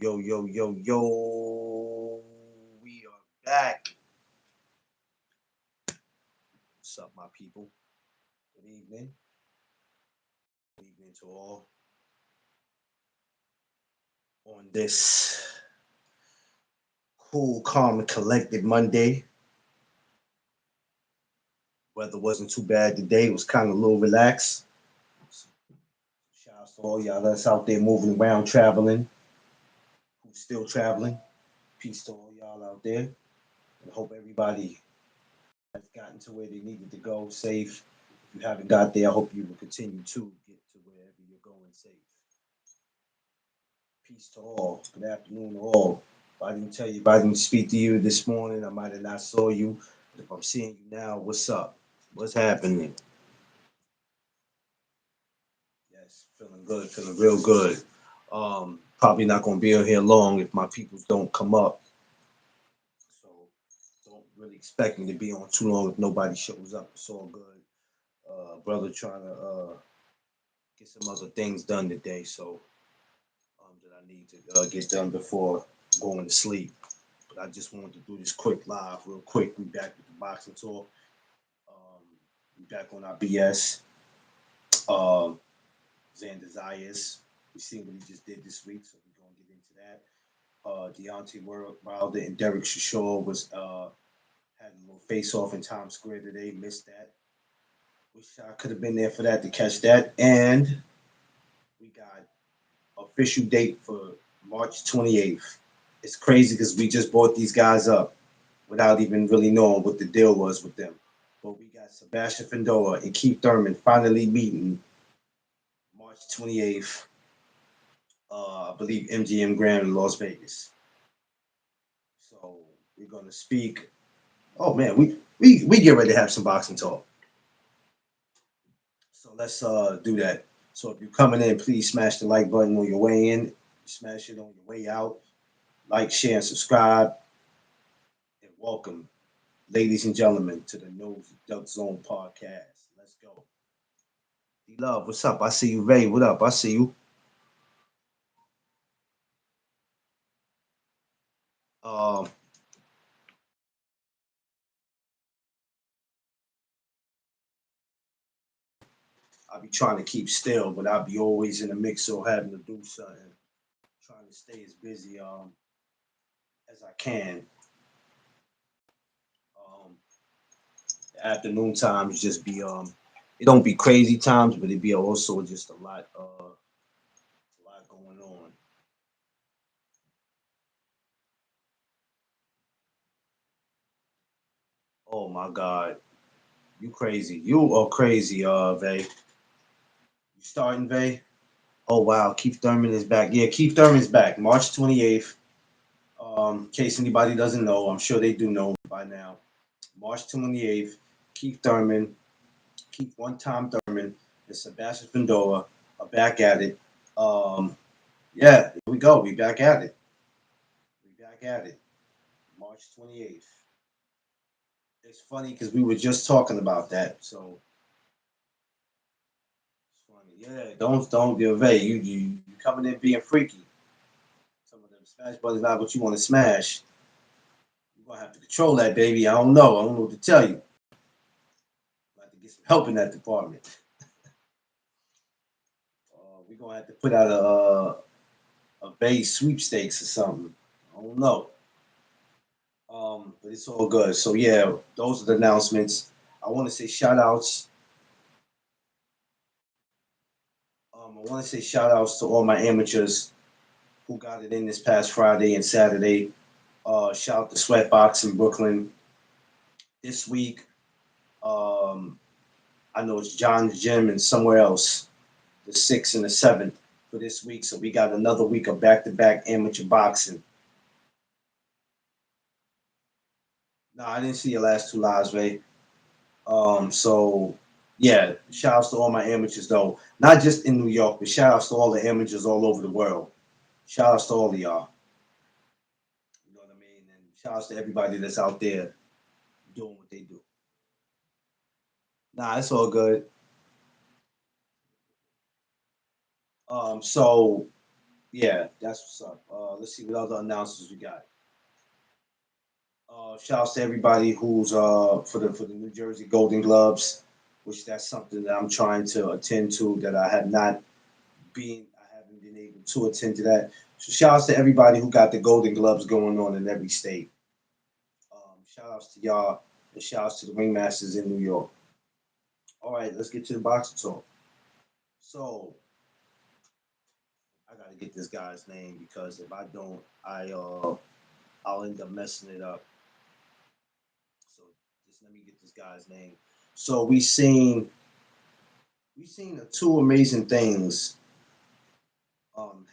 yo. We are back. What's up, my people? Good evening. Good evening to all on this cool, calm, and collected Monday. Weather wasn't too bad today. It was kind of a little relaxed. Shout out to all y'all that's out there moving around, traveling, who's still traveling. Peace to all y'all out there. And hope everybody has gotten to where they needed to go safe. If you haven't got there, I hope you will continue to get to wherever you're going safe. Peace to all. Good afternoon to all. If I didn't speak to you this morning, I might have not saw you. But if I'm seeing you now, what's up? What's happening? Yes, feeling good, feeling real good. Probably not gonna be on here long if my peoples don't come up. So don't really expect me to be on too long if nobody shows up. It's all good. Brother trying to get some other things done today, so that I need to get done before going to sleep. But I just wanted to do this quick live, real quick. We back with the boxing talk. Um, we back on our BS. Um, Xander Zayas. We seen what he just did this week, so we're gonna get into that. Deontay Wilder and Derek Shaw was had a little face off in Times Square today. Missed that. Wish I could have been there for that to catch that. And we got official date for March 28th. It's crazy because we just brought these guys up without even really knowing what the deal was with them. But we got Sebastian Findora and Keith Thurman finally meeting March 28th, I believe MGM Grand in Las Vegas. So we're gonna speak. Oh man, we get ready to have some boxing talk. So let's do that. So if you're coming in, please smash the like button on your way in, smash it on your way out. Like, share, and subscribe, and welcome, ladies and gentlemen, to the No Duck Zone podcast. Let's go. D Love, what's up? I see you, Ray. What up? I see you. Um, I be trying to keep still, but I be always in the mix or having to do something. Trying to stay as busy as I can. Um, the afternoon times just be it don't be crazy times, but it be also just a lot going on. Oh my God, you crazy? You are crazy, Vay. You starting, Vay? Oh wow, Keith Thurman is back. Yeah, Keith Thurman's back, March 28th. In case anybody doesn't know, I'm sure they do know by now. March 28th, Keith Thurman, Keith One Time Thurman, and Sebastian Findora are back at it. Yeah, here we go. We back at it. We back at it. March 28th. It's funny because we were just talking about that. So it's funny. Yeah, don't give away. You coming in being freaky. Some of them smash brothers not what you want to smash. You're gonna have to control that baby. I don't know. I don't know what to tell you. I have to get some help in that department. We're gonna have to put out a base sweepstakes or something. I don't know. But it's all good. So yeah, those are the announcements. I want to say shout outs. I want to say shout outs to all my amateurs who got it in this past Friday and Saturday. Shout out to Sweatbox in Brooklyn this week. Um, I know it's John's Gym and somewhere else, the 6th and the 7th for this week. So we got another week of back to back amateur boxing. No, I didn't see your last two lives, Ray. So yeah, shout outs to all my amateurs though. Not just in New York, but shout outs to all the amateurs all over the world. Shout outs to all of y'all. You know what I mean? And shout outs to everybody that's out there doing what they do. Nah, it's all good. So Yeah, that's what's up. Let's see what other announcements we got. Shouts to everybody who's for the New Jersey Golden Gloves, which that's something that I'm trying to attend to that I haven't been able to attend to that. So shouts to everybody who got the Golden Gloves going on in every state. Shout outs to y'all and shout outs to the ringmasters in New York. All right, let's get to the boxing talk. So I gotta get this guy's name because if I don't, I'll end up messing it up. So just let me get this guy's name. So we seen two amazing things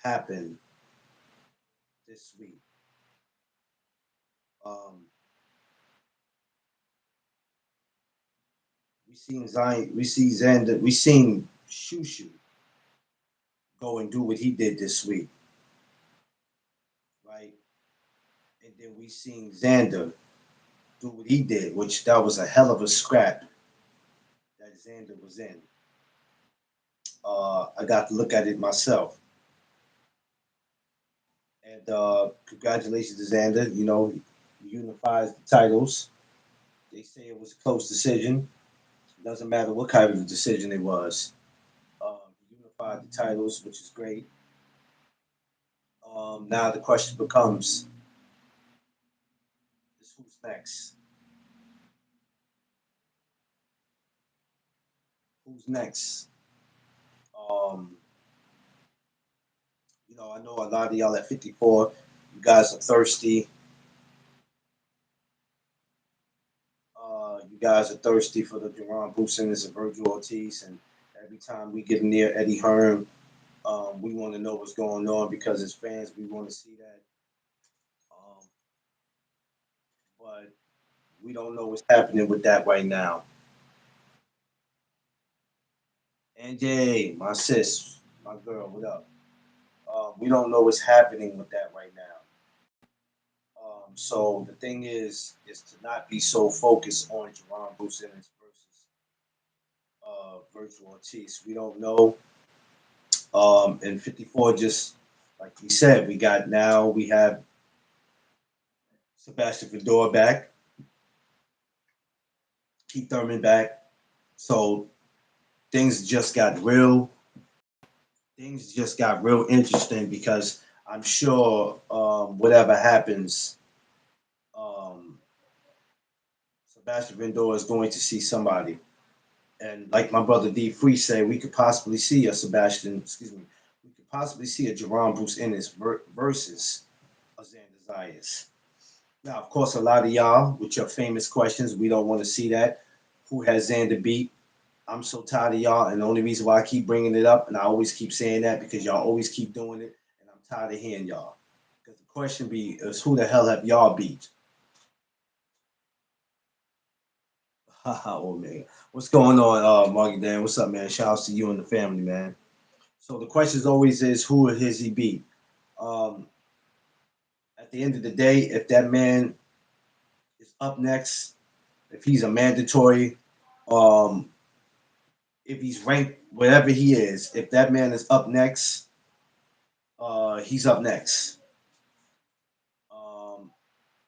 happen this week. Um, we seen Zion, we see Xander, we seen Shushu go and do what he did this week, right? And then we seen Xander do what he did, which that was a hell of a scrap that Xander was in. I got to look at it myself. And congratulations to Xander. You know, he unifies the titles. They say it was a close decision. It doesn't matter what kind of a decision it was. He unified the titles, which is great. Now the question becomes: is who's next? Who's next? Um, I know a lot of y'all at 54. You guys are thirsty. You guys are thirsty for the Jerron Boosins and Virgil Ortiz, and every time we get near Eddie Hearn, we want to know what's going on because as fans, we want to see that. Um, but we don't know what's happening with that right now. NJ, my sis, my girl, what up? We don't know what's happening with that right now. So the thing is to not be so focused on Jerron Boosins versus Virgil Ortiz. We don't know. And 54 just like we said, we have Sebastian Fedor back, Keith Thurman back. So things just got real. Things just got real interesting because I'm sure whatever happens, um, Sebastian Fedor is going to see somebody. And like my brother D Free said, we could possibly see a Sebastian, excuse me, we could possibly see a Jerome Bruce Ennis versus a Xander Zayas. Now, of course, a lot of y'all with your famous questions, we don't want to see that. Who has Xander beat? I'm so tired of y'all, and the only reason why I keep bringing it up, and I always keep saying that because y'all always keep doing it, and I'm tired of hearing y'all. Because the question be is who the hell have y'all beat? Oh man, what's going on, Marky Dan? What's up, man? Shout outs to you and the family, man. So the question always is who has he beat? Um, at the end of the day, if that man is up next, if he's a mandatory, um, if he's ranked whatever he is, if that man is up next, he's up next. Um,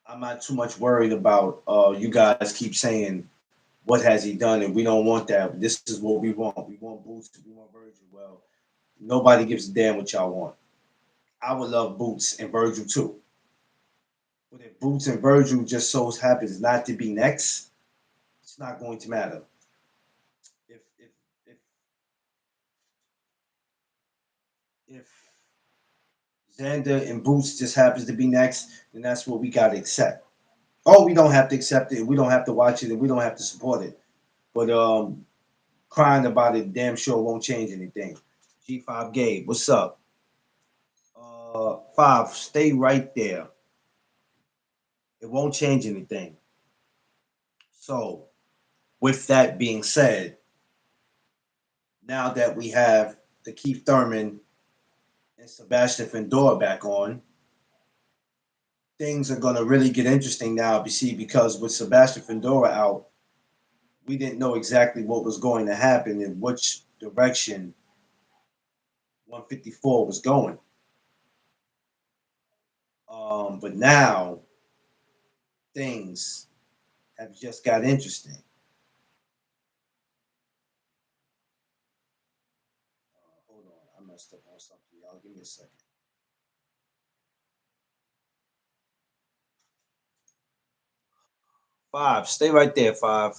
I'm not too much worried about you guys keep saying what has he done, and we don't want that. This is what we want. We want Boots. We want Virgil. Well, nobody gives a damn what y'all want. I would love Boots and Virgil too. But if Boots and Virgil just so happens not to be next, it's not going to matter. If if Xander and Boots just happens to be next, then that's what we gotta accept. Oh, we don't have to accept it, we don't have to watch it, and we don't have to support it. But crying about it damn sure won't change anything. G5 Gabe, what's up? Five, stay right there. It won't change anything. So, with that being said, now that we have the Keith Thurman and Sebastian Fendora back on, things are going to really get interesting now. You see, because with Sebastian Fendora out, we didn't know exactly what was going to happen and which direction 154 was going. But now things have just got interesting. Hold on, I messed up on something, y'all. Give me a second. Five, stay right there, five.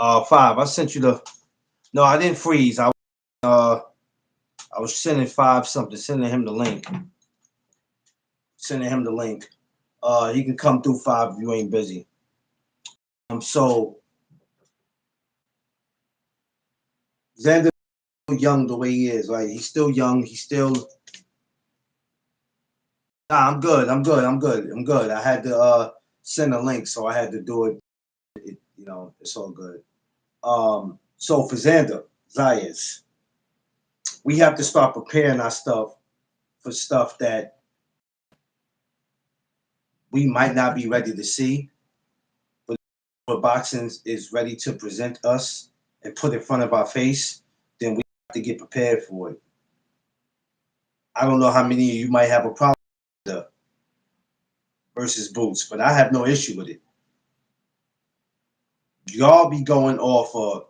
Five. I sent you the. No, I didn't freeze. Uh, I was sending five something, sending him the link, sending him the link. He can come through five if you ain't busy. So Xander young the way he is, right? He's still young. He's still. Nah, I'm good. I'm good. I'm good. I'm good. I had to send a link, so I had to do it. It's all good. So for Xander, Zayas, we have to start preparing our stuff for stuff that we might not be ready to see, but what boxing is ready to present us and put in front of our face, then we have to get prepared for it. I don't know how many of you might have a problem with the versus Boots, but I have no issue with it. Y'all be going off of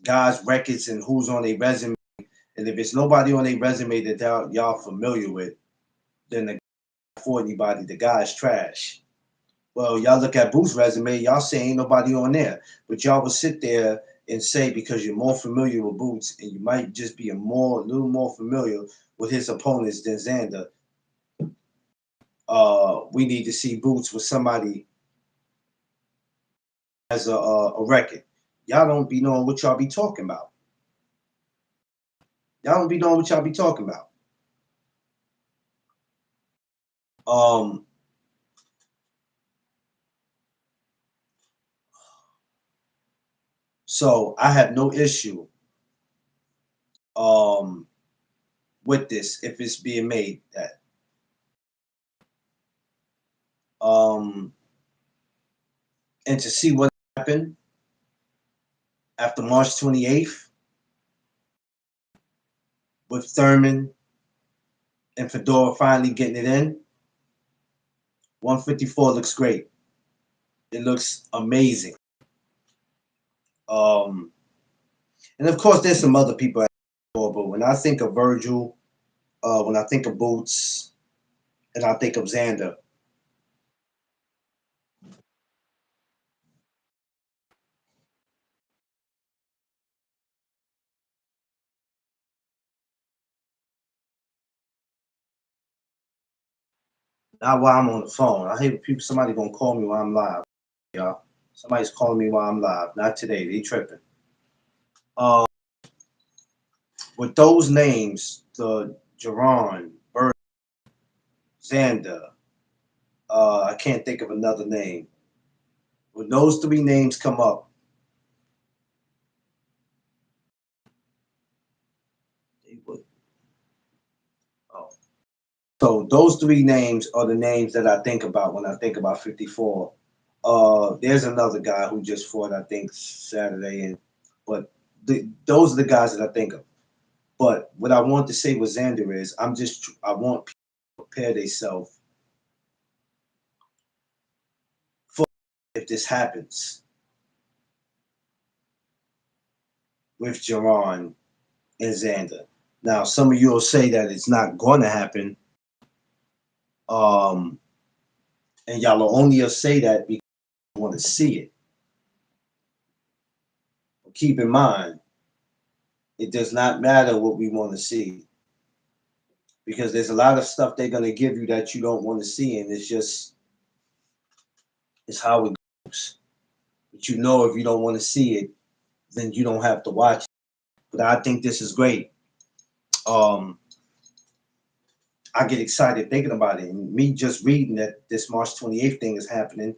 guys' records and who's on their resume, and if it's nobody on their resume that y'all familiar with, then the for anybody, the guy's trash. Well, y'all look at Booth's resume, y'all say ain't nobody on there. But y'all will sit there and say because you're more familiar with Boots and you might just be a little more familiar with his opponents than Xander. We need to see Boots with somebody as a record. Y'all don't be knowing what y'all be talking about. Y'all don't be knowing what y'all be talking about. Um, so I have no issue um with this if it's being made that um and to see what happened after March 28th with Thurman and Fedora finally getting it in. 154 looks great. It looks amazing. Um, and of course, there's some other people, but when I think of Virgil, when I think of Boots, and I think of Xander, not while I'm on the phone. I hate when people, somebody gonna call me while I'm live, y'all. Somebody's calling me while I'm live. Not today. They tripping. Um, with those names, the Jerron, Bird, Xander, I can't think of another name. When those three names come up, they would. Oh. So those three names are the names that I think about when I think about 54. There's another guy who just fought, I think, Saturday, but those are the guys that I think of. But what I want to say with Xander is, I want people to prepare themselves for if this happens with Jerron and Xander. Now, some of you will say that it's not going to happen, um, and y'all will only say that because you want to see it. But keep in mind, it does not matter what we want to see because there's a lot of stuff they're going to give you that you don't want to see, and it's how it goes. But you know, if you don't want to see it, then you don't have to watch it. But I think this is great. Um, I get excited thinking about it. And me just reading that this March 28th thing is happening,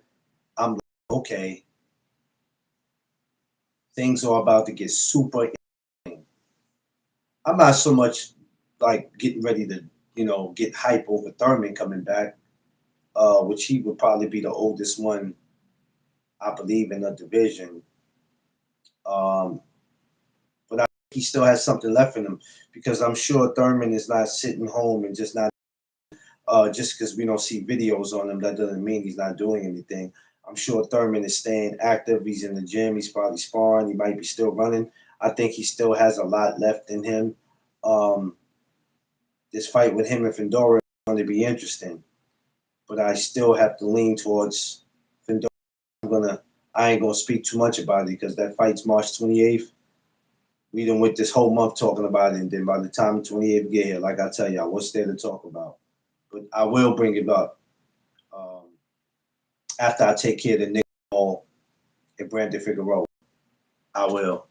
I'm like, okay, things are about to get super interesting. I'm not so much like getting ready to, get hype over Thurman coming back, which he would probably be the oldest one, I believe, in the division. Um, but I think he still has something left in him because I'm sure Thurman is not sitting home and just not just because we don't see videos on him, that doesn't mean he's not doing anything. I'm sure Thurman is staying active. He's in the gym. He's probably sparring. He might be still running. I think he still has a lot left in him. Um, this fight with him and Fedora is going to be interesting, but I still have to lean towards Fedora. I ain't gonna speak too much about it because that fight's March 28th. We done went this whole month talking about it, and then by the time the 28th get here, like I tell y'all, what's there to talk about? But I will bring it up. Um, After I take care of the Nick Hall and Brandon Figueroa. I will.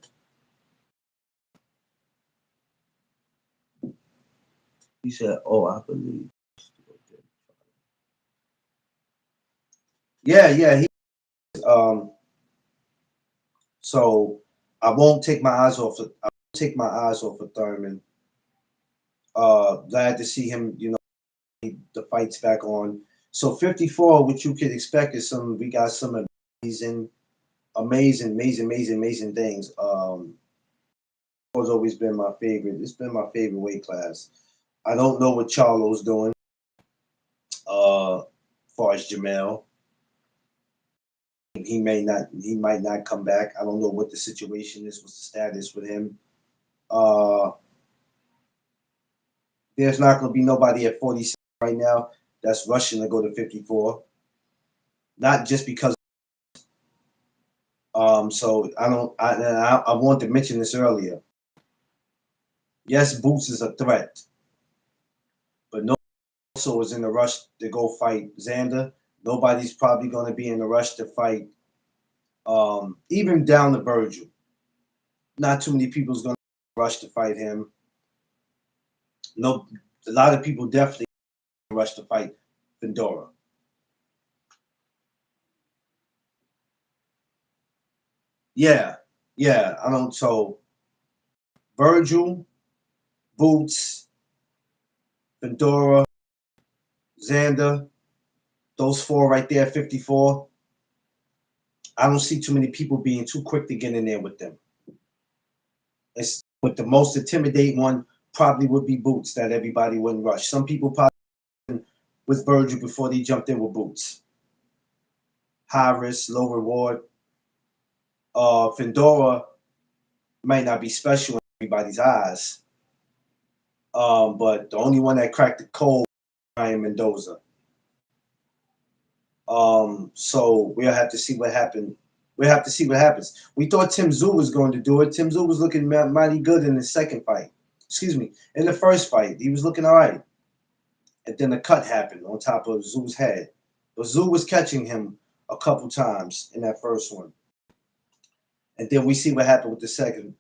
He said, "Oh, I believe." Yeah, yeah. So I won't take my eyes off. I won't take my eyes off of Thurman. Glad to see him. The fight's back on. So 54, what you could expect is some. We got some amazing, amazing things. Has always been my favorite. It's been my favorite weight class. I don't know what Charlo's doing. As far as Jamel, he might not come back. I don't know what the situation is, what's the status with him. Uh there's not gonna be nobody at 47 right now that's rushing to go to 54. Not just because so I wanted to mention this earlier. Yes, Boots is a threat, but no also is in a rush to go fight Xander. Nobody's probably gonna be in a rush to fight even down to Virgil. Not too many people's gonna rush to fight him. No, a lot of people definitely rush to fight Fedora. Yeah, yeah. I don't. So Virgil, Boots, Fedora, Xander, those four right there, 54. I don't see too many people being too quick to get in there with them. It's with the most intimidating one probably would be Boots that everybody wouldn't rush. Some people probably with Virgil before they jumped in with Boots. High risk, low reward. Fedora might not be special in everybody's eyes. But the only one that cracked the code was Ryan Mendoza. So we'll have to see what happened. We'll have to see what happens. We thought Tim Tszyu was going to do it. Tim Tszyu was looking mighty good in the second fight. Excuse me, in the first fight, he was looking all right. And then the cut happened on top of Tszyu's head. But Tszyu was catching him a couple times in that first one. And then we see what happened with the second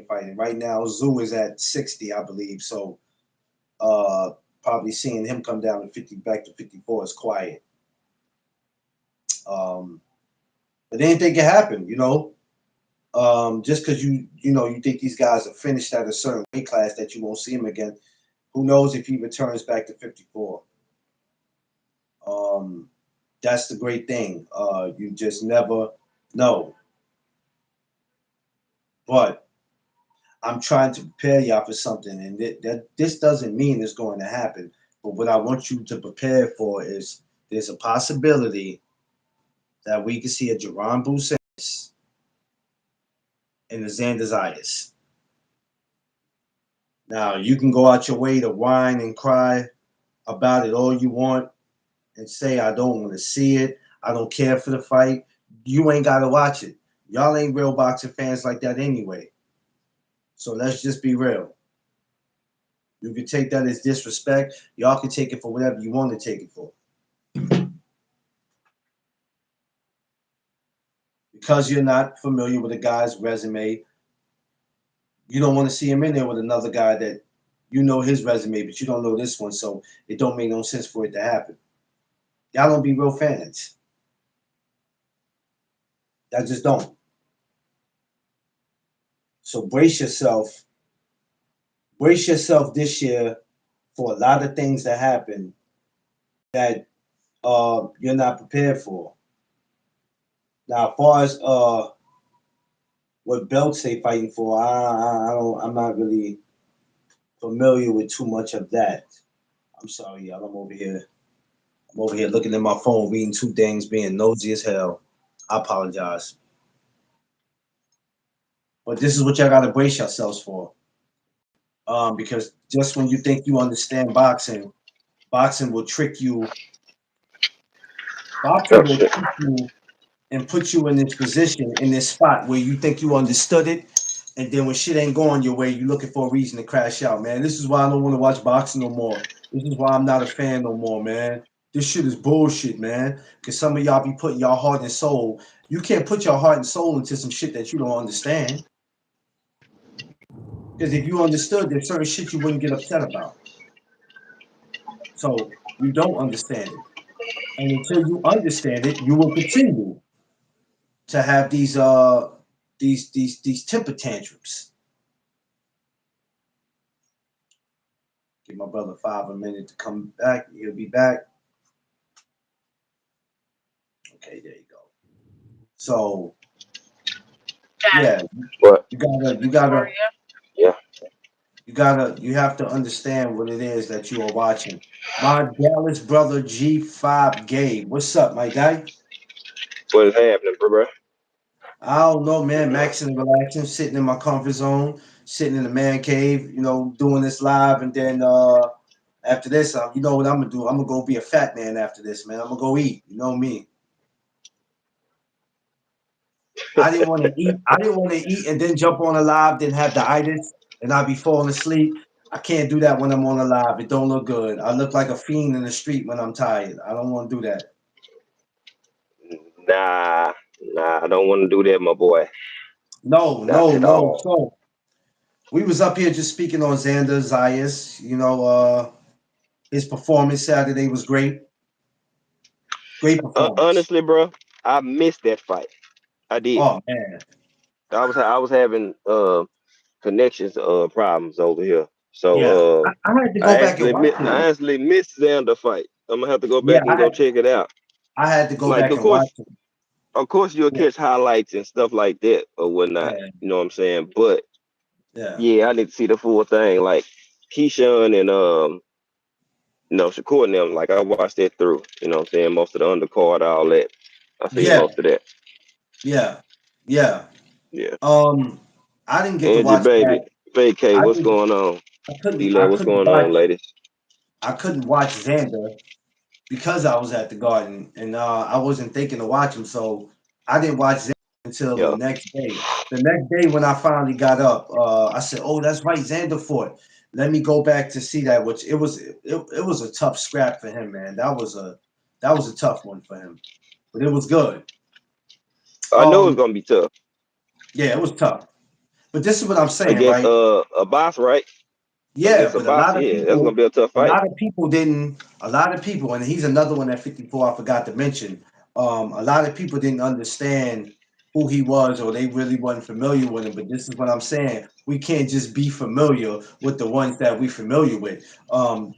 fight. And right now, Tszyu is at 60, I believe. So probably seeing him come down to 50, back to 54 is quiet. But anything can happen. Just because you think these guys are finished at a certain weight class that you won't see him again. Who knows if he returns back to 54? That's the great thing. You just never know. But I'm trying to prepare y'all for something, and that this doesn't mean it's going to happen. But what I want you to prepare for is there's a possibility that we can see a Jerron Busses and a Xander Zayas. Now you can go out your way to whine and cry about it all you want and say I don't want to see it. I don't care for the fight. You ain't got to watch it. Y'all ain't real boxing fans like that anyway. So let's just be real. You can take that as disrespect. Y'all can take it for whatever you want to take it for. because you're not familiar with a guy's resume, you don't want to see him in there with another guy that you know his resume, but you don't know this one, so it don't make no sense for it to happen. Y'all don't be real fans. Y'all just don't. So brace yourself this year for a lot of things to happen that you're not prepared for. Now, as far as what belts they fighting for, I'm not really familiar with too much of that. I'm sorry, y'all. I'm over here looking at my phone, reading two things, being nosy as hell. I apologize. But this is what y'all gotta brace yourselves for. Because just when you think you understand boxing, boxing will trick you. Boxing Oh will shit. trick you and put you in this position, in this spot where you think you understood it, and then when shit ain't going your way, you looking for a reason to crash out, man. This is why I don't want to watch boxing no more. This is why I'm not a fan no more, man. This shit is bullshit, man. Because some of y'all be putting your heart and soul. You can't put your heart and soul into some shit that you don't understand. Because if you understood, there's certain shit you wouldn't get upset about. So you don't understand it. And until you understand it, you will continue to have these temper tantrums. Give my brother five a minute to come back. He'll be back. Okay, there you go. So yeah, What? you gotta you gotta Yeah. you have to understand what it is that you are watching. My Dallas brother G5 Gabe. What's up, my guy? What is happening, bro? I don't know, man. Maxing and relaxing, sitting in my comfort zone, sitting in the man cave, doing this live, and then after this, you know what I'm gonna do? I'm gonna go be a fat man after this, man. I'm gonna go eat. You know me. I didn't want to eat. I didn't want to eat and then jump on a live, then have the itis, and I'd be falling asleep. I can't do that when I'm on a live. It don't look good. I look like a fiend in the street when I'm tired. I don't want to do that. Nah, nah, I don't want to do that, my boy. No, Not no, at no. all. So we was up here just speaking on Xander Zayas. His performance Saturday was great. Great performance. Honestly, bro, I missed that fight. I did. Oh man. I was having connections problems over here. Yeah. So I had to go back and watch it. I actually missed Xander fight. I'm gonna have to go Yeah, back and go check it out. I had to go Like back and watch it. of course you'll Yeah, catch highlights and stuff like that or whatnot. yeah, You know what I'm saying? But yeah. yeah, I need to see the full thing. Like Keyshawn and Shakur and them, like I watched that through. You know what I'm saying? Most of the undercard, all that. I seen Yeah, most of that. yeah, yeah. Yeah. Um, I didn't get to Angie watch baby. that. Vacay, I what's didn't. going on? I couldn't. D I Love, what's couldn't going watch. on, ladies? I couldn't watch Xander because I was at the Garden and I wasn't thinking to watch him. So I didn't watch Xander until the Yeah. next day. The next day when I finally got up, I said, "Oh, that's right, Xander fought." Let me go back to see that. Which it was a tough scrap for him, man. That was a tough one for him, but it was good. I know it's Um, gonna be tough yeah, it was tough. But this is what I'm saying, against right? a boss, right? Yeah, Against a but boss, yeah, that's gonna be a tough a fight. lot of people didn't, a lot of people, and he's another one at 54 I forgot to mention. A lot of people didn't understand who he was or they really wasn't familiar with him. But this is what I'm saying. We can't just be familiar with the ones that we familiar with.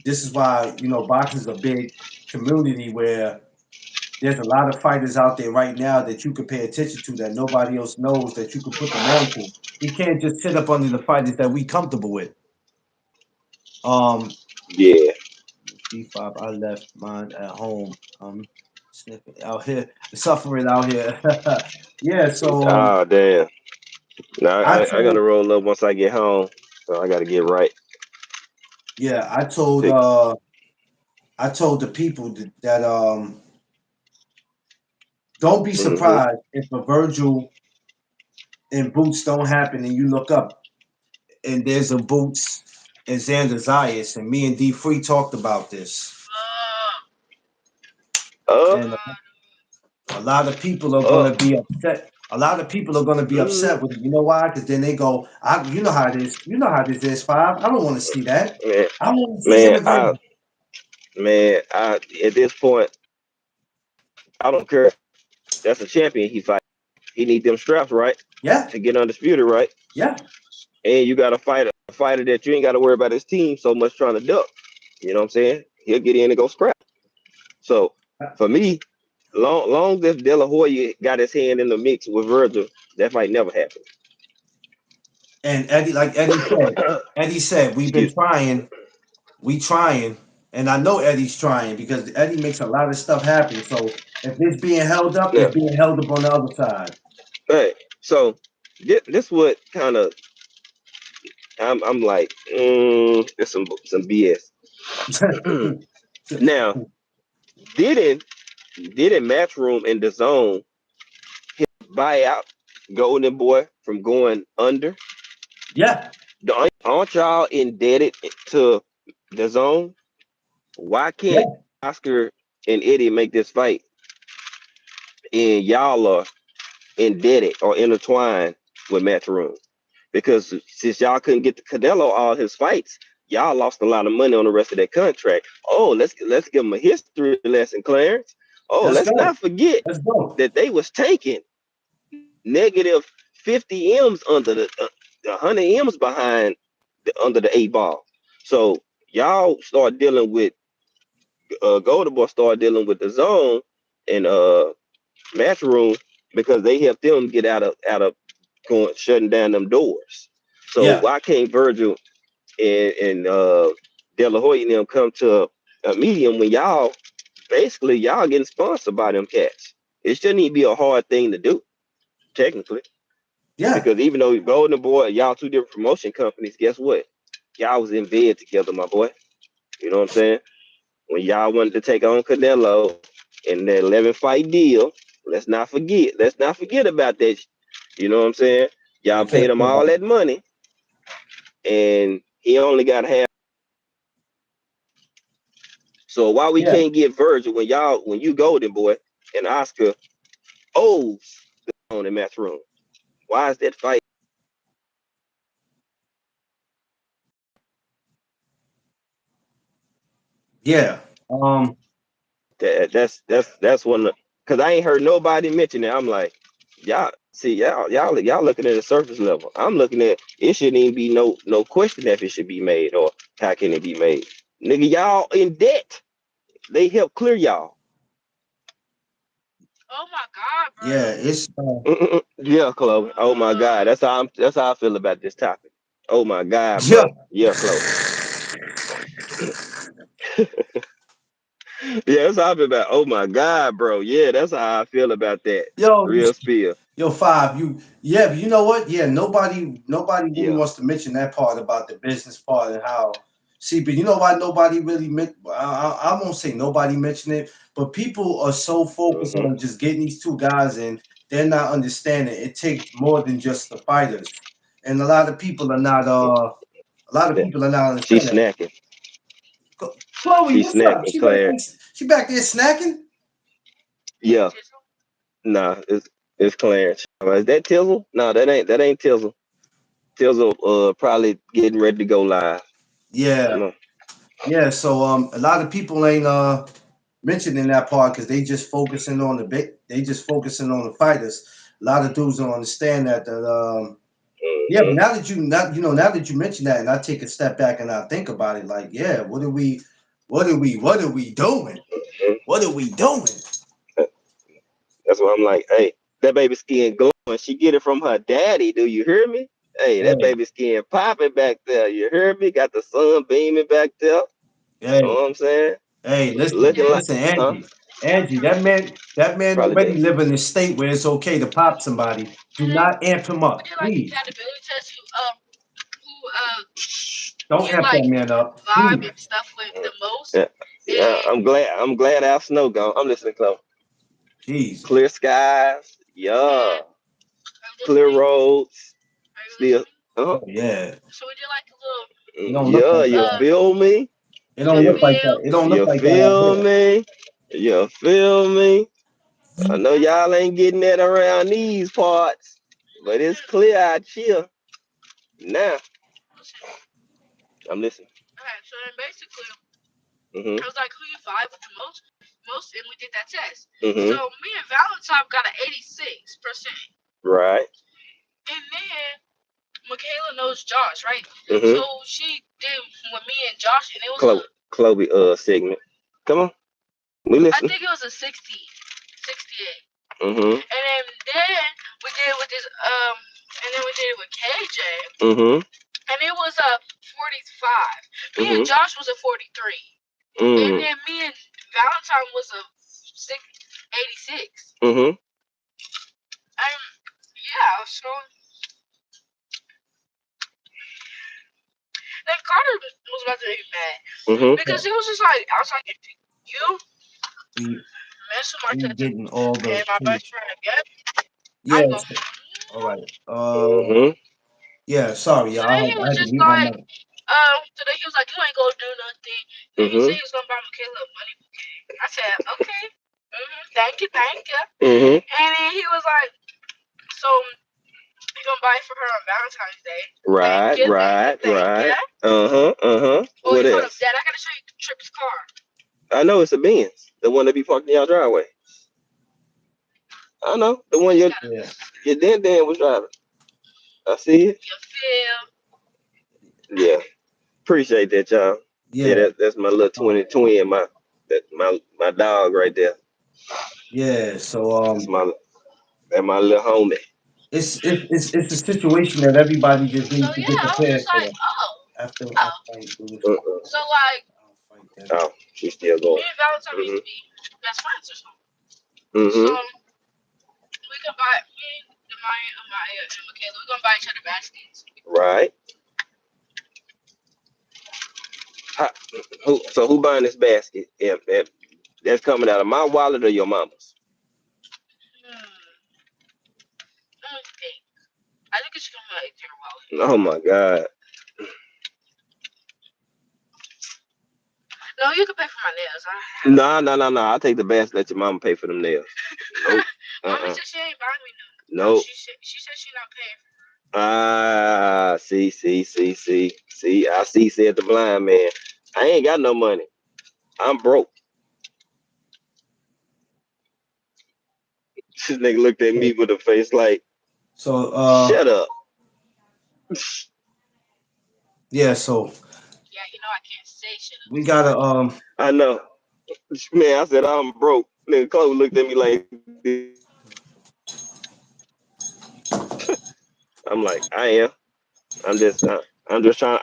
This is why, boxing is a big community where there's a lot of fighters out there right now that you could pay attention to that nobody else knows that you could put them on to. We can't just sit up under the fighters that we comfortable with. Um, Yeah. G5, I left mine at home. Sniffing out here, suffering out here. Yeah, so Oh damn. Now I I gotta told, roll up once I get home. So I gotta get right. yeah, I told, Tick. I told the people that don't be Mm-hmm. surprised if a Virgil and Boots don't happen, and you look up and there's a Boots and Xander Zayas, and me and D Free talked about this, Up, and a lot of people are up. gonna be upset. A lot of people are going to be Mm, upset with it. You know why? Because then they go, you know how it is. You know how this is, Five. I don't want to see that. man, I want to see him man, and Virgil. I at this point, I don't care. That's a champion he fight. He need them straps right Yeah, to get undisputed right, yeah. and you got to fight a fighter that you ain't got to worry about his team so much trying to duck. You know what I'm saying? He'll get in and go scrap. So for me, long as De La Hoya got his hand in the mix with Virgil, that might never happen. And Eddie, like Eddie said, we've been Excuse. trying, we trying, and I know Eddie's trying because Eddie makes a lot of stuff happen. So if it's being held up, Yeah. it's being held up on the other side. Right. So this what kind of I'm like, it's some BS. Now, didn't didn't Matchroom in the zone buy out Golden Boy from going under? Yeah, Aren't y'all indebted to the zone? Why can't yeah, Oscar and Eddie make this fight and y'all are indebted or intertwined with Matchroom? Because since y'all couldn't get the Canelo all his fights, y'all lost a lot of money on the rest of that contract. Oh, let's give him a history lesson, Clarence. Oh, let's let's not go. forget Let's go. that they was taking negative 50 M's under the 100 M's behind under the 8 ball. So y'all start dealing with Golden Boy started dealing with the zone and Matchroom because they helped them get out of going shutting down them doors. So Yeah, why can't Virgil and De La Hoya and them come to a medium when y'all getting sponsored by them cats? It shouldn't even be a hard thing to do, technically. yeah, Because even though Golden Boy, y'all two different promotion companies, guess what? Y'all was in bed together, my boy. You know what I'm saying? When y'all wanted to take on Canelo in that 11 fight deal, let's not forget about that. You know what I'm saying? Y'all we paid can't him forget all about that it. money, and he only got half. So why we Yeah, can't get Virgil when you Golden Boy and Oscar owes on the match room? Why is that fight? yeah. That's one because I ain't heard nobody mention it. I'm like, y'all looking at the surface level. I'm looking at it shouldn't even be no question if it should be made or how can it be made. Nigga, y'all in debt. They help clear y'all. Yeah, it's Yeah, Chloe. Oh my God, that's how I feel about this topic. Oh my God, yeah. bro. Yeah, Chloe. Yeah, that's how I feel about. Oh my God, bro. Yeah, that's how I feel about that. Yo, Real spill. yo, Five. Yeah, but you know what? Yeah, nobody really Yeah. wants to mention that part about the business part and how. See, but you know why nobody really I won't say nobody mentioned it, but people are so focused Hmm. on just getting these two guys in, they're not understanding it takes more than just the fighters, and a lot of Yeah. people are not She's understanding. snacking. Chloe, She's what's up? snacking, Claire. She back there snacking. Yeah. Nah, it's Clarence. Is that Tizzle? No, that ain't Tizzle. Tizzle probably getting ready to go live. Yeah, No. yeah. So a lot of people ain't mentioning that part because they just focusing on the bit. They just focusing on the fighters. A lot of dudes don't understand that. Yeah, but Hmm. now that you mention that, and I take a step back and I think about it, like, yeah, what are we doing? What are we doing? That's why I'm like, hey, that baby skin glowing. She get it from her daddy. Do you hear me? Hey, that Hey, baby skin popping back there. You hear me? Got the sun beaming back there. You know hey, what I'm saying? hey, listen, Looking like, listen, huh? Angie, that man Probably already did. live in a state where it's okay to pop somebody. Do not amp him up, please. Don't amp that man up, please. Yeah, yeah. I'm glad Al Snow gone. I'm listening, Chloe. Jesus. Clear skies. Yeah. Clear roads. Still. Uh-huh. Oh yeah. It don't look Yeah. like You that. feel me? It don't You look like that. It don't look you like that out feel there. me? You feel me? I know y'all ain't getting that around these parts, but it's clear out here. Now, I'm listening. Okay, so then basically, it was like who you vibe with the most, and we did that test. So me and Valentine got an 86%. Right. And then Michaela knows Josh, right? So she did with me and Josh, and it was Chloe segment. Come on, we listen. I think it was a 60, 68. And then we did it with this and then we did it with KJ. And it was a 45. Me and Josh was a 43. And then me and Valentine was a 86. And yeah, so then Carter was about to be mad because he was just like, I was like, if you mess with my cousin getting all the and my best friend again, yeah. I'm gonna. All right. Yeah. Sorry, So y'all. then he I was had to just mute my like, mic. so then he was like, you ain't gonna do nothing. And he said he was gonna buy Michaela a money bouquet. I said, okay. Thank you, thank you. And then he was like, so you gonna buy it for her on Valentine's Day. Right, right. What else? Dad, I gotta show you Tripp's car. I know it's a Benz, the one that be parked in your driveway. I know the one your Dan was driving. I see it. You feel? Yeah, appreciate that, y'all. Yeah, that's my little twin, my dog right there. Yeah. So that's my little homie. it's a situation that everybody just So needs to get yeah, I was prepared just like, for. After I fight Louis, so like, I'll fight them. oh, she's still going. Me and Valentine used to be best friends or something. So we can buy me, Maya, and Michaela. We're gonna buy each other baskets. Right. Who buying this basket? That's coming out of my wallet or your mama's? Let me think. I think it's coming out of your wallet. Oh my God. No, you can pay for my nails. No. I'll take the basket. Let your mama pay for them nails. Nope. Mommy said she ain't buying me none. No. She said she not paying for. See. I see, said the blind man. I ain't got no money. I'm broke. This nigga looked at me with a face like, so shut up. Yeah. So yeah, I can't say shit. We gotta I know. Man, I said I'm broke. Nigga Chloe looked at me like I'm like, I am. I'm just trying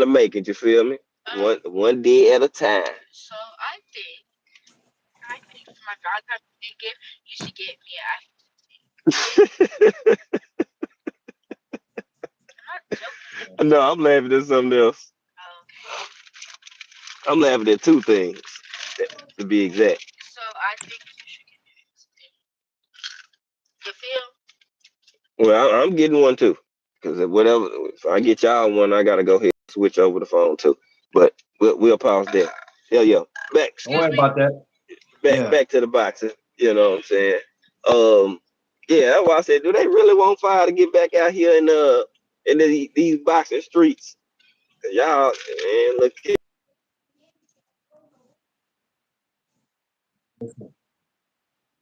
to make it, you feel me? One day at a time. So I think for my Valentine's Day gift, you should get me a No, I'm laughing at something else. Okay. I'm laughing at two things, to be exact. So I think you should get me this thing. You feel? Well, I'm getting one too. Because if I get y'all one, I gotta go ahead and switch over the phone too. But we'll pause there. Yeah. Back. don't worry about that. Back to the boxing. You know what I'm saying? Yeah, that's why I said, do they really want fire to get back out here in these boxing streets? 'Cause y'all, man, look here.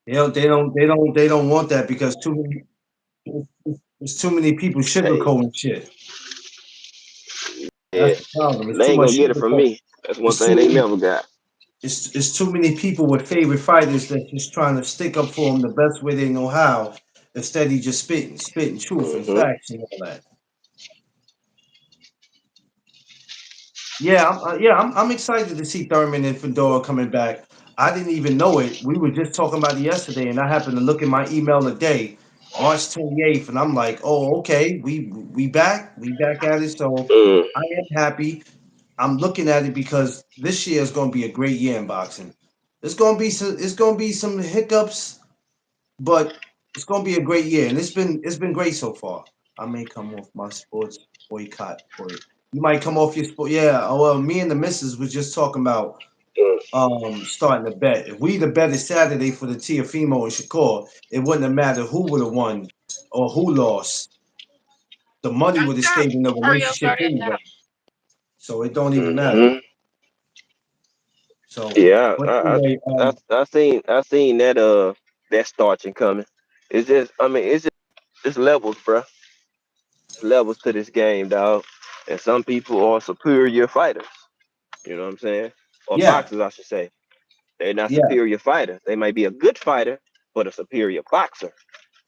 They don't want that because there's too many people Hey, sugarcoating shit. yeah, That's the problem. It's they too ain't much gonna get it from sugarcoat. me. That's one It's thing too they many. never got. It's too many people with favorite fighters that just trying to stick up for them the best way they know how, instead of just spitting truth and facts and all that. I'm excited to see Thurman and Fedora coming back. I didn't even know it. We were just talking about it yesterday, and I happened to look at my email today, March 28th, and I'm like, oh, okay, we back at it. So I am happy. I'm looking at it because this year is going to be a great year in boxing. It's going to be some hiccups, but it's going to be a great year, and it's been great so far. I may come off my sports boycott, or you might come off your sport. Yeah. Oh well, me and the missus was just talking about. starting to bet. If we the betted Saturday for the Tiafimo and Shakur, it wouldn't have mattered who would have won or who lost. The money would have stayed in the relationship anyway. So it don't even matter. Mm-hmm. So, Yeah, but anyway, I seen that that starching coming. It's just I mean it's levels, bruh. Levels to this game, dog. And some people are superior fighters. You know what I'm saying? Or yeah, boxers, I should say. They're not yeah, superior fighters. They might be a good fighter, but a superior boxer.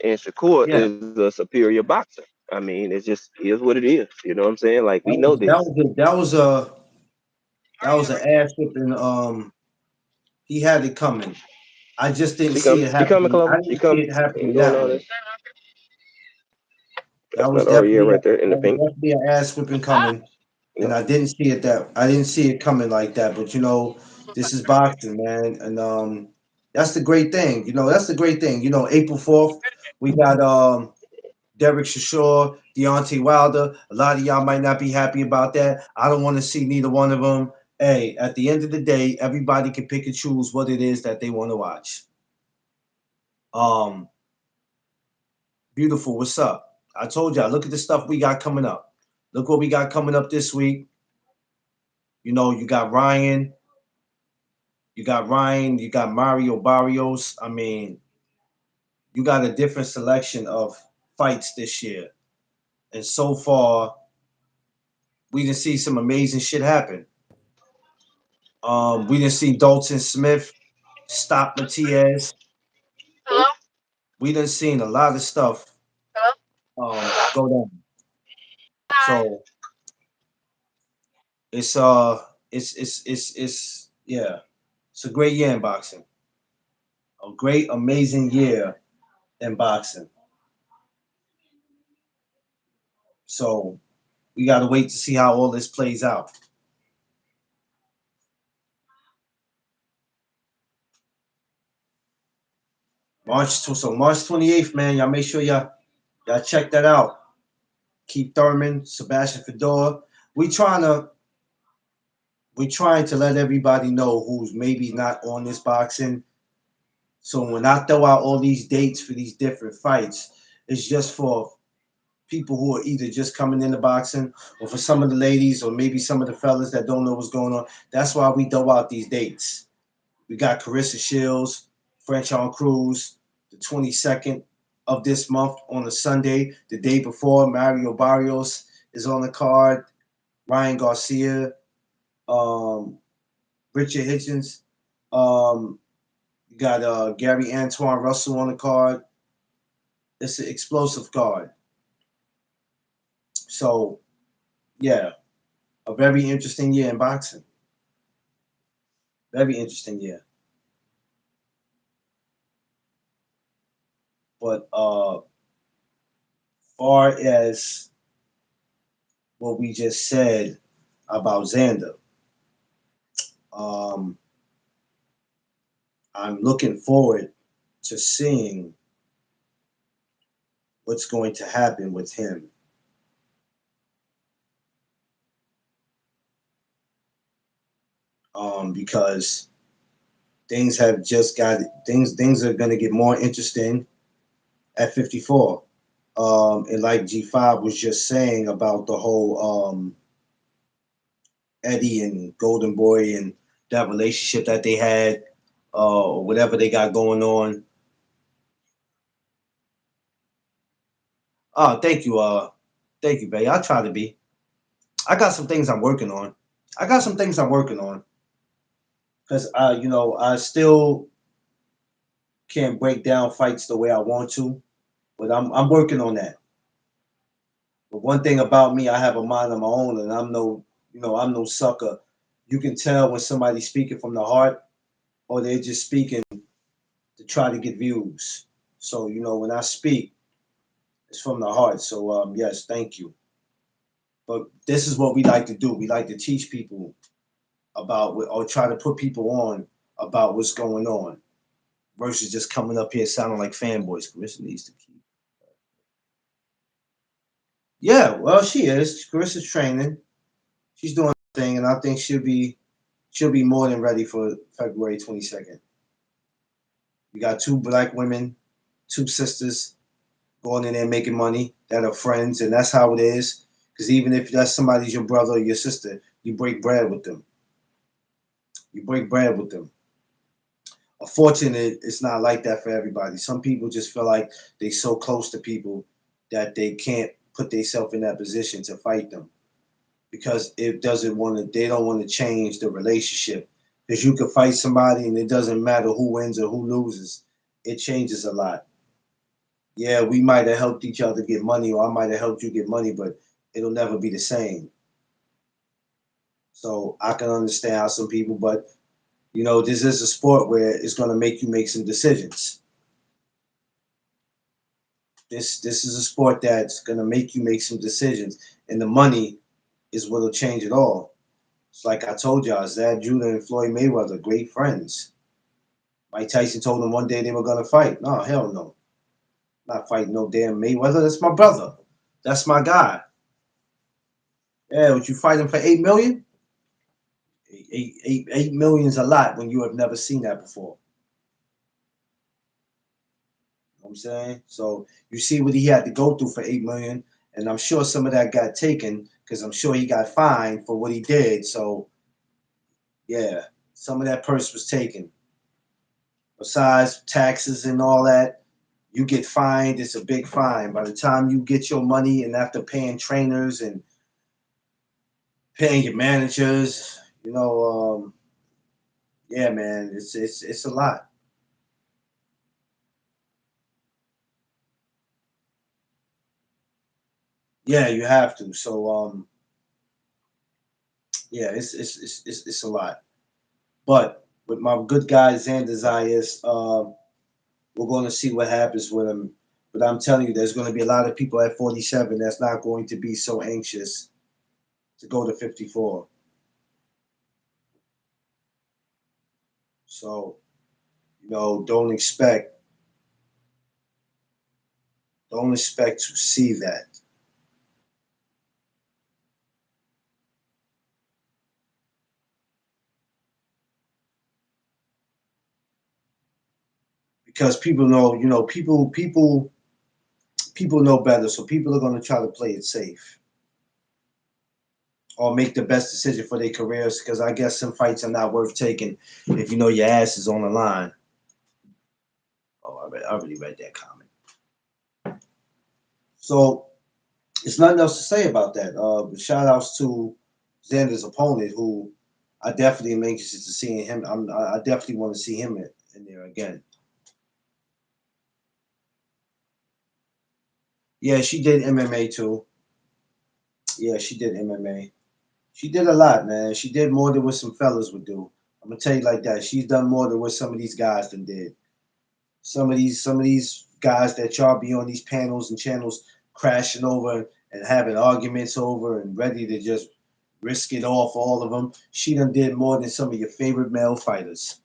And Shakur yeah. is a superior boxer. I mean, it just is what it is. You know what I'm saying? Like we That know was that this. was a, that was an ass whipping. He had it coming. I just didn't see it She coming, happening. I Clover. She didn't see coming. it Ain't happening doing that all way. this. That's not Ariel right there in the pink. That was definitely an ass whipping coming, No. and I didn't see it coming like that. But this is boxing, man, and that's the great thing. That's the great thing. April 4th, we got Derek Chishaw, Deontay Wilder. A lot of y'all might not be happy about that. I don't want to see neither one of them. Hey, at the end of the day, everybody can pick and choose what it is that they want to watch. Um, Beautiful. What's up? I told y'all, look at the stuff we got coming up. Look what we got coming up this week. You got Ryan, you got Mario Barrios. I mean, you got a different selection of fights this year. And so far, we didn't see some amazing shit happen. We didn't see Dalton Smith stop Matias. We didn't seen a lot of stuff go down. So it's yeah, it's a great year in boxing. A great, amazing year in boxing. So we got to wait to see how all this plays out. March 28th, man. Y'all make sure y'all check that out. Keith Thurman, Sebastian Fedor. We trying to we trying to let everybody know who's maybe not on this boxing. So when I throw out all these dates for these different fights, it's just for people who are either just coming into boxing or for some of the ladies or maybe some of the fellas that don't know what's going on. That's why we throw out these dates. We got Carissa Shields, French on Cruz, the 22nd of this month on a Sunday. The day before, Mario Barrios is on the card. Ryan Garcia, um, Richard Hitchens. You got Gary Antoine Russell on the card. It's an explosive card. So, yeah, a very interesting year in boxing. Very interesting year. But far as what we just said about Xander, um, I'm looking forward to seeing what's going to happen with him. Because things have just got things are going to get more interesting at 54. And like G5 was just saying about the whole Eddie and Golden Boy and that relationship that they had, or whatever they got going on. Oh, thank you, Bay. I try to be. I got some things I'm working on. I got some things I'm working on because I still can't break down fights the way I want to, but I'm working on that. But one thing about me, I have a mind of my own, and I'm no sucker. You can tell when somebody's speaking from the heart, or they're just speaking to try to get views. So when I speak, it's from the heart. So yes, thank you. But this is what we like to do. We like to teach people or try to put people on about what's going on versus just coming up here sounding like fanboys. Carissa needs to keep. Yeah, well, she is. Carissa's training. She's doing her thing, and I think she'll be more than ready for February 22nd. We got two black women, two sisters going in there making money that are friends, and that's how it is. Because even if that's somebody's your brother or your sister, you break bread with them. You break bread with them. Unfortunately, it's not like that for everybody. Some people just feel like they so close to people that they can't put themselves in that position to fight them because it doesn't want to. They don't want to change the relationship because you could fight somebody and it doesn't matter who wins or who loses. It changes a lot. Yeah, we might have helped each other get money, or I might have helped you get money, but it'll never be the same. So I can understand how some people, but this is a sport where it's going to make you make some decisions. This is a sport that's going to make you make some decisions, and the money is what'll change it all. It's like I told y'all, Zab Judah and Floyd Mayweather, great friends. Mike Tyson told them one day they were going to fight. No, hell no. Not fighting no damn Mayweather. That's my brother. That's my guy. Yeah, would you fight him for 8 million? 8 million is a lot when you have never seen that before. You know what I'm saying? So you see what he had to go through for 8 million, and I'm sure some of that got taken because I'm sure he got fined for what he did. So yeah, some of that purse was taken. Besides taxes and all that, you get fined. It's a big fine. By the time you get your money, and after paying trainers and paying your managers, yeah, man, it's a lot. Yeah, you have to. So yeah, it's a lot. But with my good guy Xander Zayas, we're going to see what happens with him. But I'm telling you, there's going to be a lot of people at 47 that's not going to be so anxious to go to 54. So don't expect to see that because people know, people know better. So people are going to try to play it safe or make the best decision for their careers because I guess some fights are not worth taking if you know your ass is on the line. Oh, I already read that comment. So it's nothing else to say about that. But shout outs to Xander's opponent, who I definitely am anxious to see him. I definitely want to see him in there again. Yeah, she did MMA too. Yeah, she did MMA. She did a lot, man. She did more than what some fellas would do. I'm gonna tell you like that. She's done more than what some of these guys done did. Some of these guys that y'all be on these panels and channels crashing over and having arguments over and ready to just risk it all for all of them. She done did more than some of your favorite male fighters,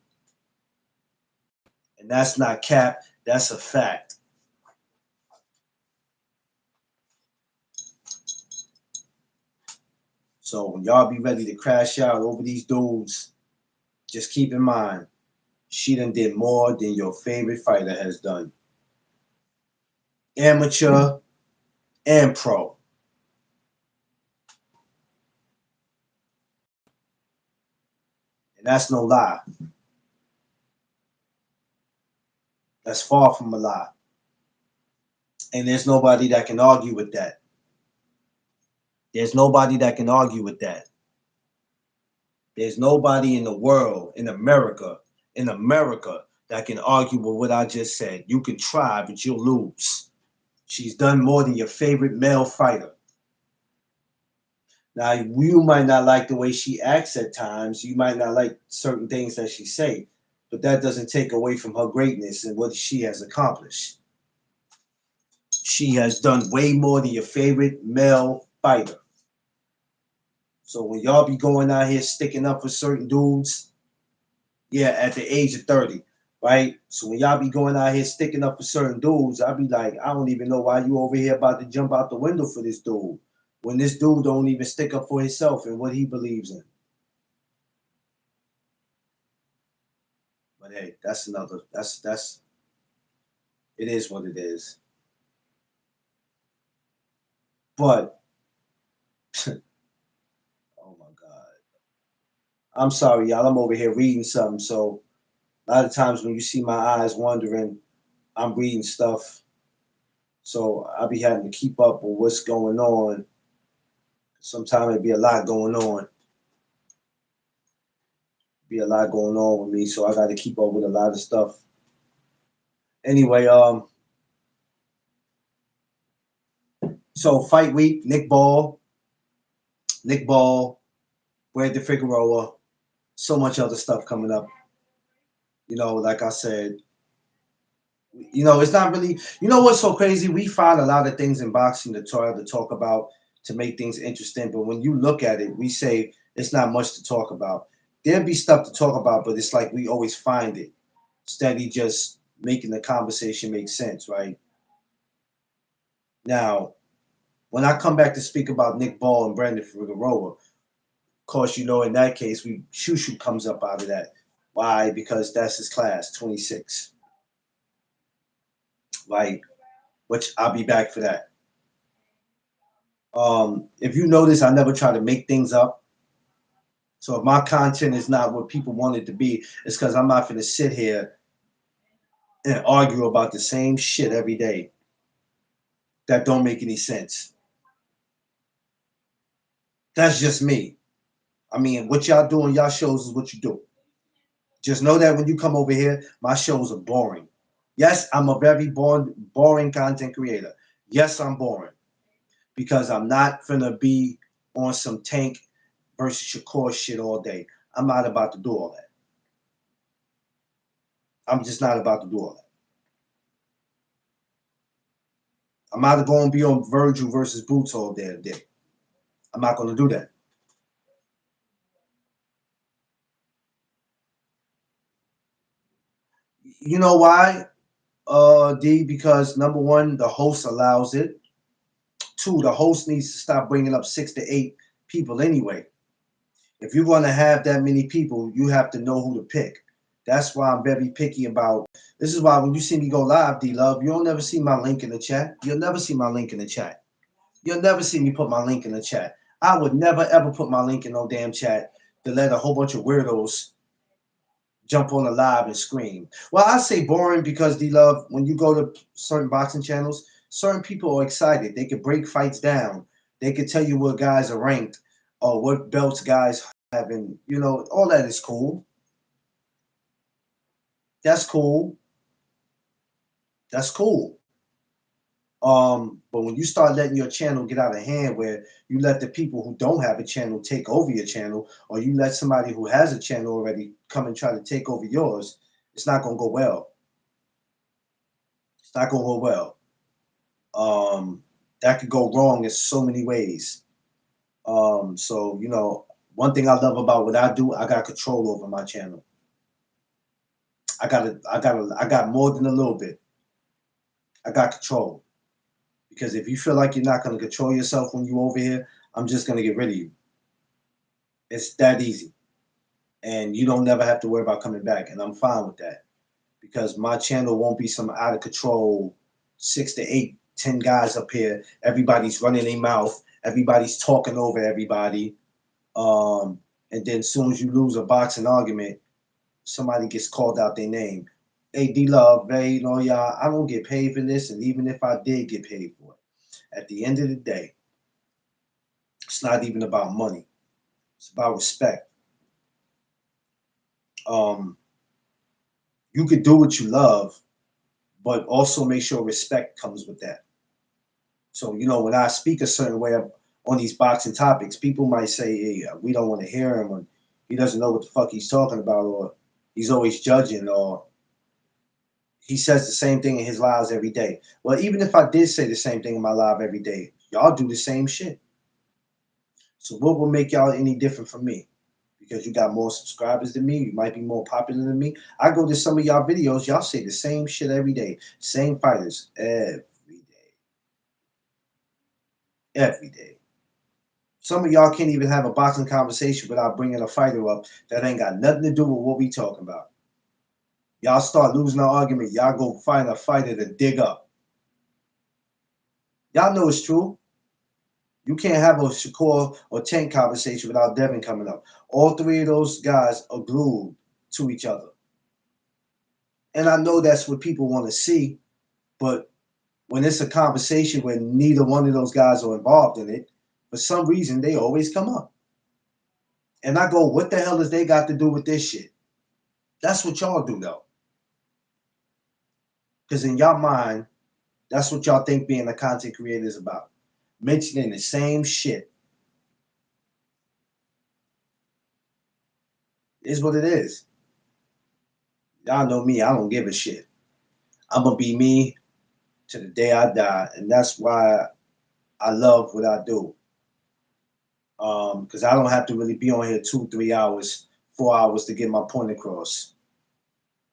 and that's not cap. That's a fact. So when y'all be ready to crash out over these dudes, just keep in mind she done did more than your favorite fighter has done, amateur and pro, and that's no lie. That's far from a lie. And there's nobody that can argue with that. There's nobody that can argue with that. There's nobody in the world, in America, that can argue with what I just said. You can try, but you'll lose. She's done more than your favorite male fighter. Now, you might not like the way she acts at times. You might not like certain things that she say, but that doesn't take away from her greatness and what she has accomplished. She has done way more than your favorite male fighter. So when y'all be going out here sticking up for certain dudes, yeah, at the age of 30, right? So when y'all be going out here sticking up for certain dudes, I be like, I don't even know why you over here about to jump out the window for this dude. When this dude don't even stick up for himself and what he believes in. But hey, that's another. That's it is what it is. But oh my god, I'm sorry, y'all. I'm over here reading something. So a lot of times when you see my eyes wandering, I'm reading stuff. So I'll be having to keep up with what's going on. Sometimes it be a lot going on. Be a lot going on with me, so I got to keep up with a lot of stuff. Anyway, so fight week, Nick Ball, Brandon Figueroa, so much other stuff coming up. Like I said, it's not really. You know what's so crazy? We find a lot of things in boxing to try to talk about to make things interesting, but when you look at it, we say it's not much to talk about. There'll be stuff to talk about, but it's like we always find it steady, just making the conversation make sense, right? Now, when I come back to speak about Nick Ball and Brandon Figueroa, of course, in that case, Shushu comes up out of that. Why? Because that's his class, 26, right? Which I'll be back for that. If you notice, I never try to make things up. So if my content is not what people want it to be, it's because I'm not going to sit here and argue about the same shit every day that don't make any sense. That's just me. I mean, what y'all do on y'all shows is what you do. Just know that when you come over here, my shows are boring. Yes, I'm a very boring content creator. Yes, I'm boring because I'm not gonna be on some Tank versus Shakur shit all day. I'm not about to do all that. I'm just not about to do all that. I'm not going to be on Virgil versus Boots all day. I'm not going to do that. You know why, D? Because number one, the host allows it. Two, the host needs to stop bringing up 6 to 8 people anyway. If you're going to have that many people, you have to know who to pick. That's why I'm very picky about. This is why when you see me go live, D Love, you'll never see my link in the chat. You'll never see my link in the chat. You'll never see me put my link in the chat. I would never ever put my link in no damn chat to let a whole bunch of weirdos jump on the live and scream. Well, I say boring because D Love, when you go to certain boxing channels, certain people are excited. They could break fights down. They could tell you what guys are ranked or what belts guys have, and all that is cool. That's cool. That's cool. But when you start letting your channel get out of hand, where you let the people who don't have a channel take over your channel, or you let somebody who has a channel already come and try to take over yours, it's not gonna go well. It's not gonna go well. That could go wrong in so many ways. So one thing I love about what I do, I got control over my channel. I got more than a little bit. I got control. Because if you feel like you're not gonna control yourself when you over here, I'm just gonna get rid of you. It's that easy. And you don't never have to worry about coming back. And I'm fine with that. Because my channel won't be some out of control 6 to 8, 10 guys up here. Everybody's running their mouth. Everybody's talking over everybody. And then as soon as you lose a boxing argument, somebody gets called out their name. Hey, D Love, hey, y'all, I don't get paid for this. And even if I did get paid for it, at the end of the day, it's not even about money. It's about respect. Um, you could do what you love, but also make sure respect comes with that. So, when I speak a certain way on these boxing topics, people might say, hey, we don't want to hear him, or he doesn't know what the fuck he's talking about, or he's always judging, or he says the same thing in his lives every day. Well, even if I did say the same thing in my live every day, y'all do the same shit. So what will make y'all any different from me? Because you got more subscribers than me, you might be more popular than me. I go to some of y'all videos, y'all say the same shit every day. Same fighters every day. Every day. Some of y'all can't even have a boxing conversation without bringing a fighter up that ain't got nothing to do with what we talking about. Y'all start losing an argument, y'all go find a fighter to dig up. Y'all know it's true. You can't have a Shakur or Tank conversation without Devin coming up. All three of those guys are glued to each other. And I know that's what people want to see, but when it's a conversation where neither one of those guys are involved in it, for some reason they always come up. And I go, what the hell has they got to do with this shit? That's what y'all do though. Because in y'all mind, that's what y'all think being a content creator is about. Mentioning the same shit is what it is. Y'all know me, I don't give a shit. I'm gonna be me to the day I die, and that's why I love what I do. Because I don't have to really be on here 2, 3 hours, 4 hours to get my point across.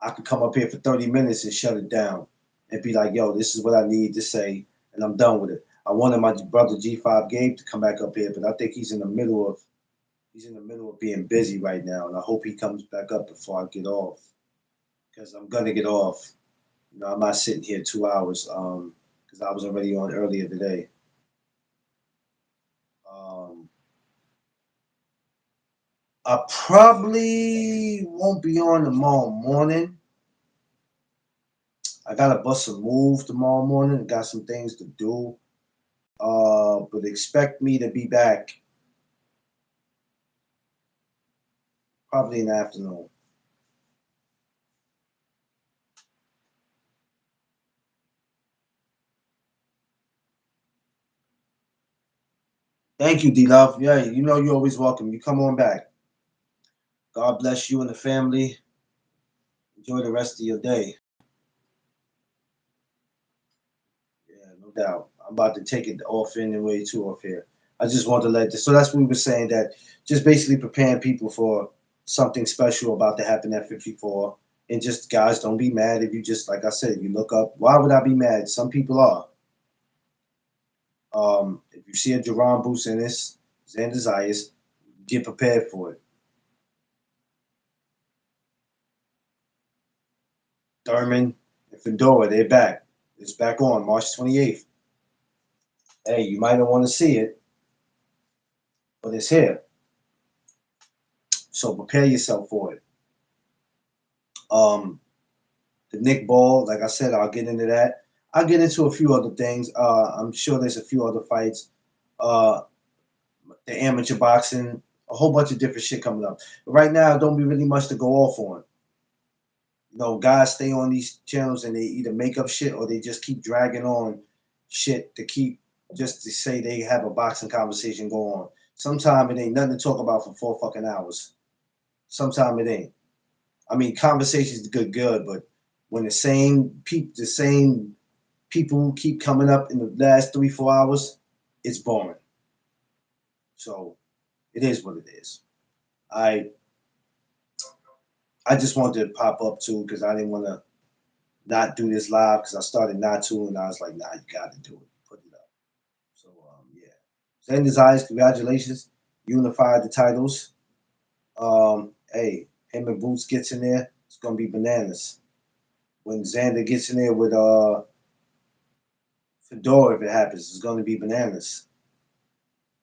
I could come up here for 30 minutes and shut it down and be like, yo, this is what I need to say, and I'm done with it. I wanted my brother G5 Gabe to come back up here, but I think he's in the middle of being busy right now, and I hope he comes back up before I get off. Because I'm gonna get off. You know, I'm not sitting here 2 hours, because I was already on earlier today. Um, I probably won't be on tomorrow morning. I gotta bust a move tomorrow morning. Got some things to do. But expect me to be back probably in the afternoon. Thank you, D Love. Yeah, you know you're always welcome. You come on back. God bless you and the family. Enjoy the rest of your day. Yeah, no doubt. I'm about to take it off anyway too off here. I just want to let this. So that's what we were saying, that just basically preparing people for something special about to happen at 54. And just guys, don't be mad if you just, like I said, you look up. Why would I be mad? Some people are. If you see a Jerron Boost in this, Xander Zayas, get prepared for it. Thurman and Fedora, they're back. It's back on March 28th. Hey, you might not want to see it, but it's here. So prepare yourself for it. Um, the Nick Ball, like I said, I'll get into that. I'll get into a few other things. I'm sure there's a few other fights. Uh, the amateur boxing, a whole bunch of different shit coming up. But right now, don't be really much to go off on. You know, guys stay on these channels and they either make up shit or they just keep dragging on shit to keep just to say they have a boxing conversation go on. Sometimes it ain't nothing to talk about for 4 fucking hours. Sometimes it ain't. I mean, conversations good, but when the same people keep coming up in the last 3, 4 hours, it's boring. So it is what it is. I I just wanted to pop up too because I didn't want to not do this live because I started not to, and I was like, nah, you got to do it. Put it up. So yeah. Xander's Eyes, congratulations. Unified the titles. Hey, him and Boots gets in there, it's gonna be bananas. When Xander gets in there with Fedora, if it happens, it's gonna be bananas.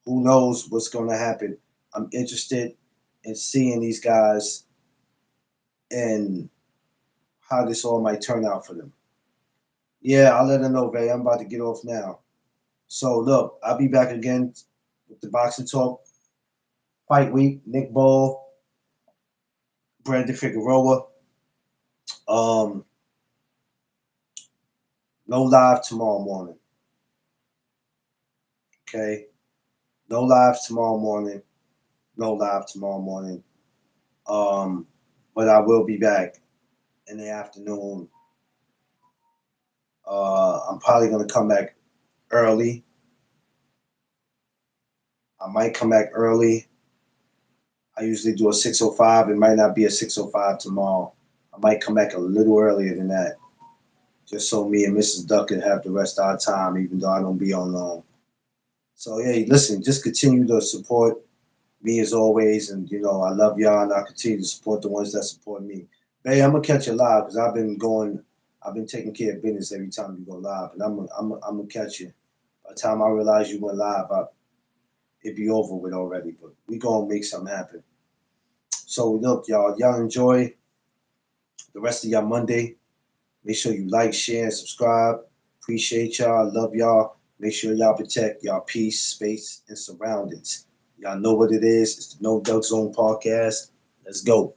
Who knows what's gonna happen? I'm interested in seeing these guys and how this all might turn out for them. Yeah, I'll let her know, babe. I'm about to get off now. So look, I'll be back again with the boxing talk. Fight week, Nick Ball, Brandon Figueroa. Um, no live tomorrow morning. Okay, no live tomorrow morning. No live tomorrow morning. Um, but I will be back in the afternoon. I'm probably gonna come back early. I might come back early. I usually do a 6:05. It might not be a 6:05 tomorrow. I might come back a little earlier than that, just so me and Mrs. Duck can have the rest of our time, even though I don't be on long. So yeah, listen, just continue to support me as always, and you know I love y'all, and I'll continue to support the ones that support me. Hey, I'm gonna catch you live because I've been taking care of business every time you go live, and I'm gonna catch you. By the time I realize you went live, it'd be over with already. But we gonna make something happen. So look, y'all enjoy the rest of y'all Monday. Make sure you like, share, and subscribe. Appreciate y'all. Love y'all. Make sure y'all protect y'all peace, space, and surroundings. Y'all know what it is. It's the No Duck Zone podcast. Let's go.